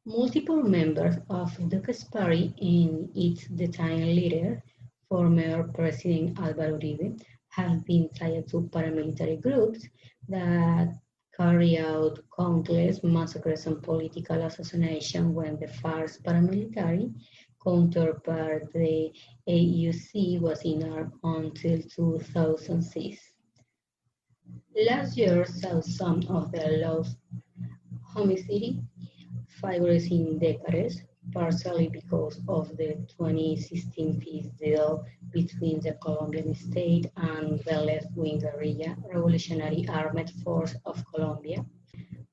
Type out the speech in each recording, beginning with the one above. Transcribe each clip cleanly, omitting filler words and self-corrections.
Multiple members of Duque's party and its detained leader, former President Álvaro Uribe, have been tied to paramilitary groups that carry out countless massacres and political assassination when the FARC's paramilitary counterpart, the AUC, was in arms until 2006. Last year saw some of the lowest homicide figures in decades, partially because of the 2016 peace deal between the Colombian state and the left-wing guerrilla Revolutionary Armed Force of Colombia.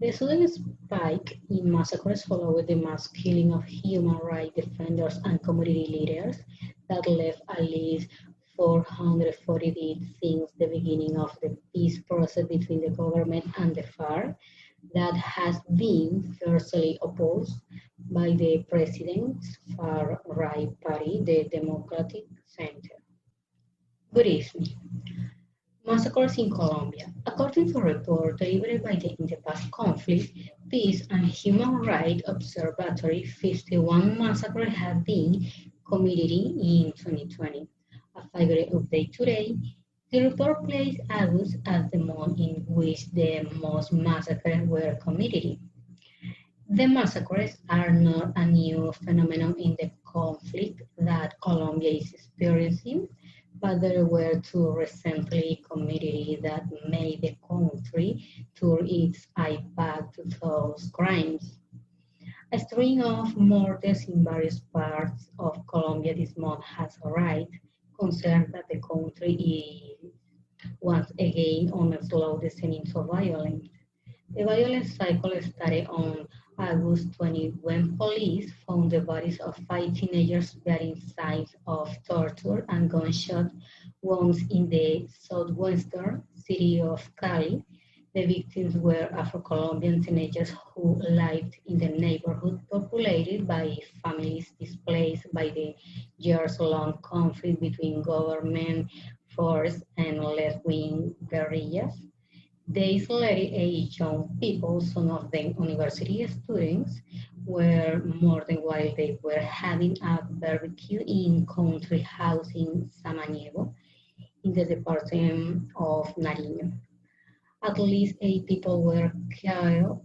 The sudden spike in massacres followed the mass killing of human rights defenders and community leaders that left at least 440 dead since the beginning of the peace process between the government and the FARC that has been fiercely opposed by the president's far-right party, the Democratic Center. Good evening. Massacres in Colombia. According to a report delivered by the In the Past Conflict, Peace and Human Rights Observatory, 51 massacres have been committed in 2020. A figure update today. The report placed August as the month in which the most massacres were committed. The massacres are not a new phenomenon in the conflict that Colombia is experiencing, but there were two recently committed that made the country turn its eye back to those crimes. A string of murders in various parts of Colombia this month has arrived, concerned that the country is once again on a slow descent into violence. The violent cycle started on August 20 when police found the bodies of 5 teenagers bearing signs of torture and gunshot wounds in the southwestern city of Cali. The victims were Afro-Colombian teenagers who lived in the neighborhood populated by families displaced by the years-long conflict between government forces and left-wing guerrillas. The isolated young people, some of them university students, were murdered while they were having a barbecue in country house in Samaniego in the department of Nariño. At least 8 people were killed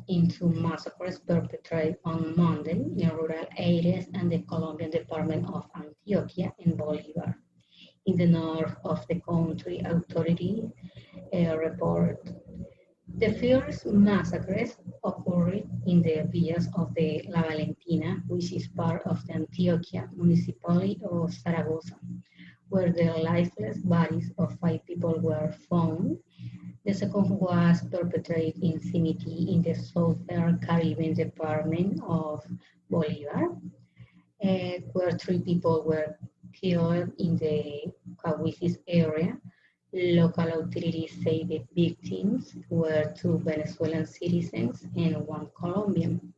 in 2 massacres perpetrated on Monday in rural areas and the Colombian department of Antioquia and Bolívar. In the north of the country, authorities report the first massacres occurred in the villas of the La Valentina, which is part of the Antioquia municipality of Zaragoza, where the lifeless bodies of 5 people were found. The second was perpetrated in Cimiti in the southern Caribbean department of Bolívar, where 3 people were killed in the Cahuisis area. Local authorities say the victims were 2 Venezuelan citizens and 1 Colombian.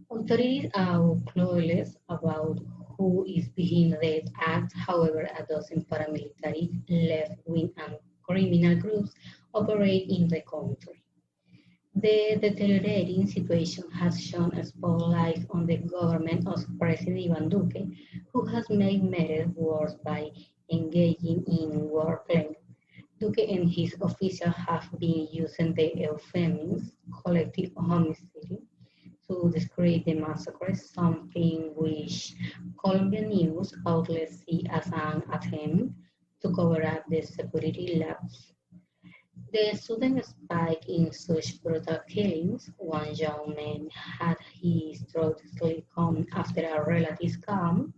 Authorities are clueless about who is behind the act. However, a dozen paramilitary, left-wing, and criminal groups operate in the country. The deteriorating situation has shone a spotlight on the government of President Iván Duque, who has made matters worse by engaging in warplane. Duque and his officials have been using the euphemism collective homicide to describe the massacres, something which Colombian news outlets see as an attempt to cover up the security lapse. The sudden spike in such brutal killings, one young man had his throat slit open after a relative's calm,